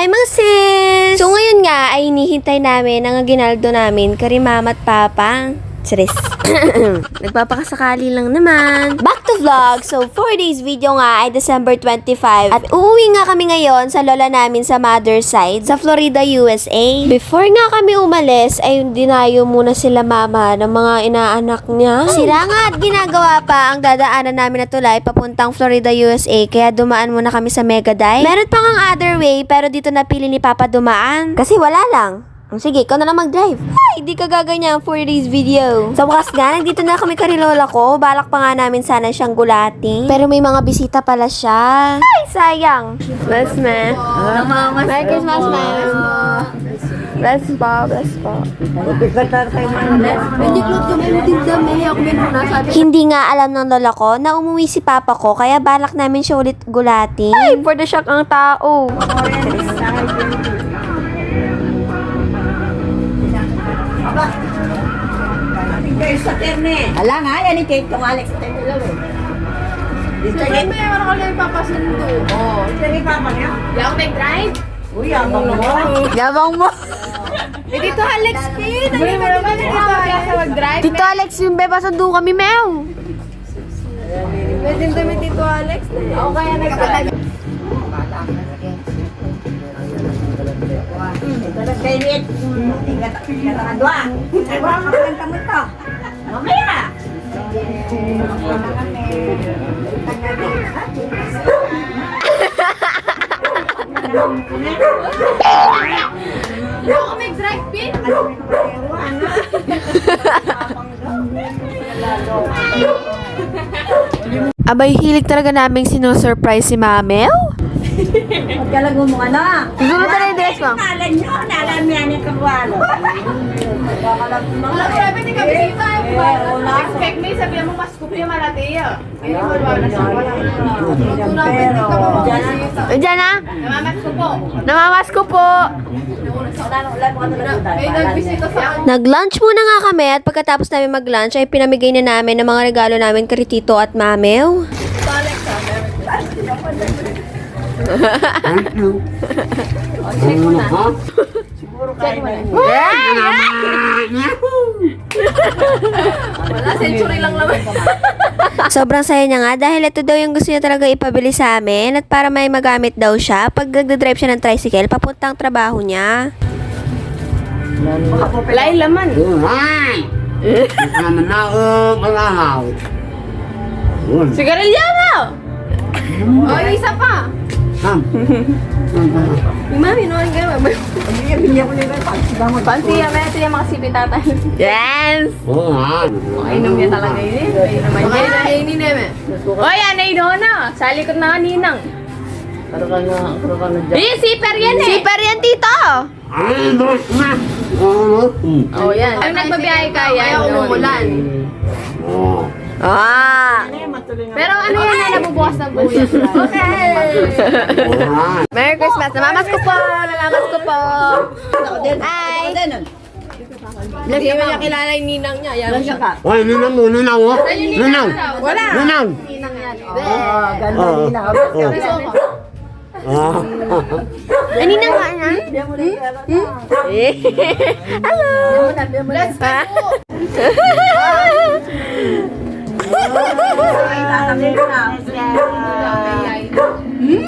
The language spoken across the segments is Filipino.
Hi mga sis! So ngayon nga ay hinihintay namin ang aginaldo namin kay mama at papa. Charis. Nagpapakasakali lang naman. Back to vlog. So, for today's video nga ay December 25. At uuwi nga kami ngayon sa lola namin sa mother side sa Florida, USA. Before nga kami umalis ay dinayo muna sila mama ng mga inaanak niya. Sila nga at ginagawa pa ang dadaanan namin na tulay papuntang Florida, USA. Kaya dumaan muna kami sa Mega Dive. Meron pang ang other way pero dito napili ni Papa dumaan. Kasi wala lang. Sige, ikaw na lang mag-drive. Ay, di ka gaganyan for today's video. Sa wakas nga, nandito na kami kay lola ko. Balak pa nga namin sana siyang gulating. Pero may mga bisita pala siya. Ay, sayang. Bless me. Merry Christmas, ma'am. Bless po, bless po. Hindi nga alam ng lola ko na umuwi si papa ko, kaya balak namin siya ulit gulating. Ay, for the shock ang tao. Ala nga, yan yung cake kong Alex. Dito Siyempre, may wala ko lang ipapasundo. Oh, ito yung papa niya. Di ako nag-drive. Uy, abang mo. Yabang mo. Eh, Tito Alex, Pin. Hindi mo naman sa mag-drive. Tito Alex, yung beba sando kami, mew. Pwede kami Tito Alex. Ako kaya nag-drive. Ito na kainit. Tingkat ang dua. Wala ka lang kamot to. Mamaya. Di ako mag-drive, Pin. Abay, hilig talaga naming sinusurprise si Mamel. Magkalago mo ka na. Susunod na yung dress mo. Nalan nyo. Nalan mo yan yung kabwalo. Wala ko namin ni kami dito. Expect me, sabihan mo mas kupi yung malatiya. Ayun mo, wala siya. Pero, dyan na. Diyan na. Namamas ko po. Namamas ko po. May nagbisita sa akin. Nag-lunch muna nga kami at pagkatapos namin mag-lunch ay pinamigay na namin ng mga regalo namin kay Tito at Mamel. Tito Alex, check mo na. Wala, century lang naman. Sobrang saya niya nga dahil ito daw yung gusto niya talaga ipabili sa amin at para may magamit daw siya pag nagdadrive siya ng tricycle papuntang trabaho niya. Wala yung laman. Sigarilya mo! O, isa pa. Yung mami, noon ka ba? Pansi yan, ito yung mga sipi tatay. Yes! Inom niya talaga yun eh. Inom niya yun eh. O yan, ay na. Sa likod na ninang. Eh, siper yan eh. Siper yan, Tito! O yan. Ang nagbabiyahe ka, yan. Kaya umuulan. Ah! Pero ano yan na nabubukas ng buhay? Okay! Merry Christmas! Namamas ko po! Namamas ko po! Hi! Hindi mo niya kilala yung ninang niya. Yan siya. Oy, ninang mo, ninang mo. Ninang. Wala. Ninang. Ninang yan. Ganun na. Ay, ninang nga na? Hello! Let's go!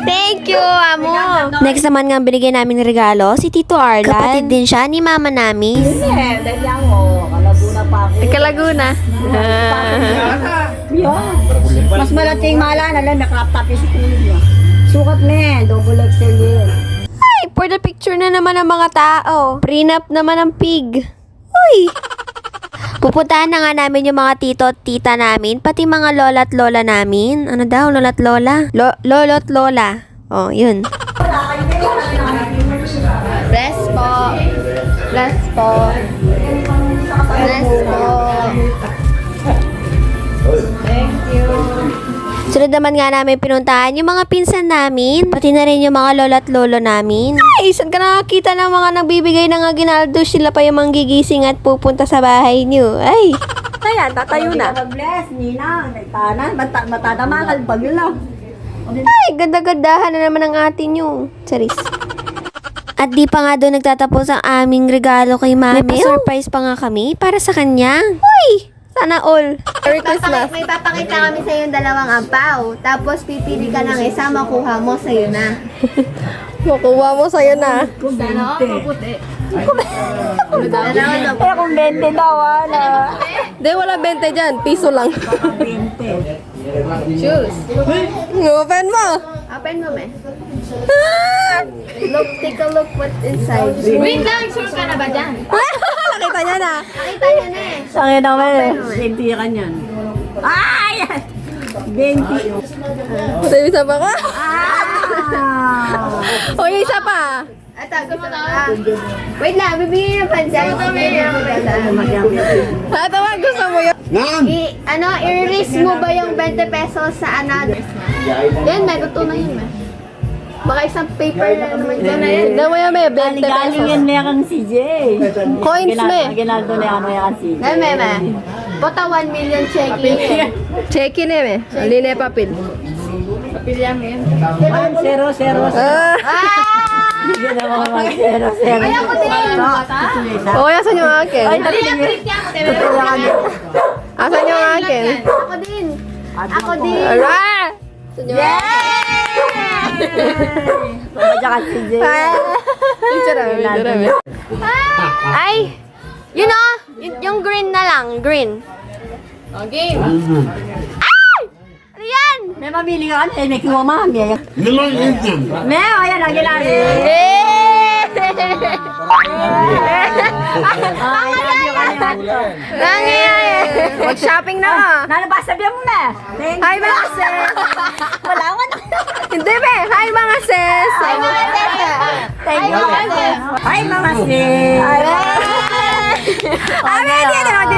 Thank you, amo! Next naman nga binigyan namin ng regalo, si Tito Arlan. Kapatid din siya ni mama namin. Dahil yan mo. Kalaguna pa ako. Kalaguna. Mas malating malan. Alam, nakapapis ko niya. Sukat na yan. Double XL yun. Ay, for the picture na naman ng mga tao. Prenup naman ng pig. Uy! Pupuntahan na nga namin yung mga tito at tita namin, pati mga lola at lola namin. Ano daw, lola at lola? Lolo at lola. Oh, yun. Bless po. Bless po. Bless po. Thank you. Sunod naman nga namin pinuntahan yung mga pinsan namin, pati na rin yung mga lola at lolo namin. Ay, saan ka nakakita ng mga nagbibigay ng aginaldo? Sila pa yung manggigising at pupunta sa bahay niyo. Ay, ayan, tatayo na. Bless, Nina. Nagtanan. Matadamakal. Bagyo lang. Ay, ganda-gandahan na naman ang atin nyo. Charis. At di pa nga doon nagtatapos ang aming regalo kay Mami. May surprise pa nga kami para sa kanya. Uy! Sana all. Merry Christmas. May papakita kami sa yung dalawang ampaw. Tapos pipili ka ng isa, makuha mo sa'yo na. Makuha mo sa'yo na. Sana ako maputi. Kaya kung 20 daw, ano. Di, wala 20 dyan. Piso lang. 20. Choose. Open mo. Open mo, me. Look, take a look what's inside. Wait lang, sure ka na ba dyan? Nakita niya na. Nakita niyo na eh. Sangin naman eh. 20 ka niyan. Ay! 20. Sa isa pa ka? Ah! O, yung isa pa. Ito, gusto mo na. Wait lang, bibigyan ng pansin. Bibigyan ng pansin. Ito ba, gusto mo yun? Nan! I-release mo ba yung 20 pesos sa another? Yan, may gusto na yun, me. Baka isang paper na naman dyan na yan. Tignan mo yan, may 20 Galing pesos. yan na yung CJ. Coins, me. Ginaldo na yan yung CJ. Me. Bota 1 million checking. Check-in eh, me. Alin na papel. Papilya mo yan. 0, 0, 0. Hindi na mga mag 0, 0. Ay, ako din. O, asan yung akin? Ay, natingin. Tutulungan niyo. Asan yung akin? Ako din. Ako din. Ala! Asan yung akin? Papadya ka CJ. Picture namin. Ay! Yun o! Yung green na lang. Green. Okay. Ano yan? May mabili ka ano eh, may kiwa mami. Limang insan. May, o yan ang ginali. Nangyayari. Mag-shopping na ka. Nalabasa biya mo na. Hi mga sis! Wala ko na. Hindi be! Hi mga sis! Ay, mga tete. Thank you. Hi mga sis.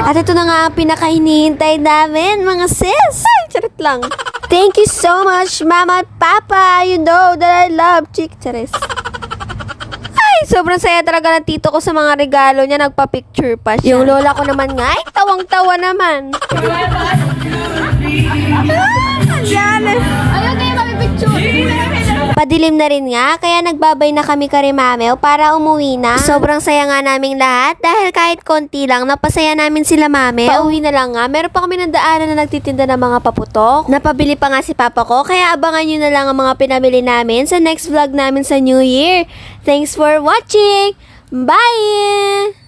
At ito na nga ang pinakahinihintay namin, mga sis. Ay, charot lang. Thank you so much, Mama at Papa. You know that I love Chick Charis. Ay, sobrang saya talaga ng tito ko sa mga regalo niya. Nagpa-picture pa siya. Yung lola ko naman nga, ay, tawang-tawa naman. Yan. Ayun kayo kami picture. Padilim na rin nga, kaya nagbabay na kami kay Mameo para umuwi na. Sobrang saya nga naming lahat dahil kahit konti lang, napasaya namin sila Mame. Pauwi na lang nga, meron pa kami ng daanan na nagtitinda ng mga paputok. Napabili pa nga si Papa ko, kaya abangan nyo na lang ang mga pinabili namin sa next vlog namin sa New Year. Thanks for watching! Bye!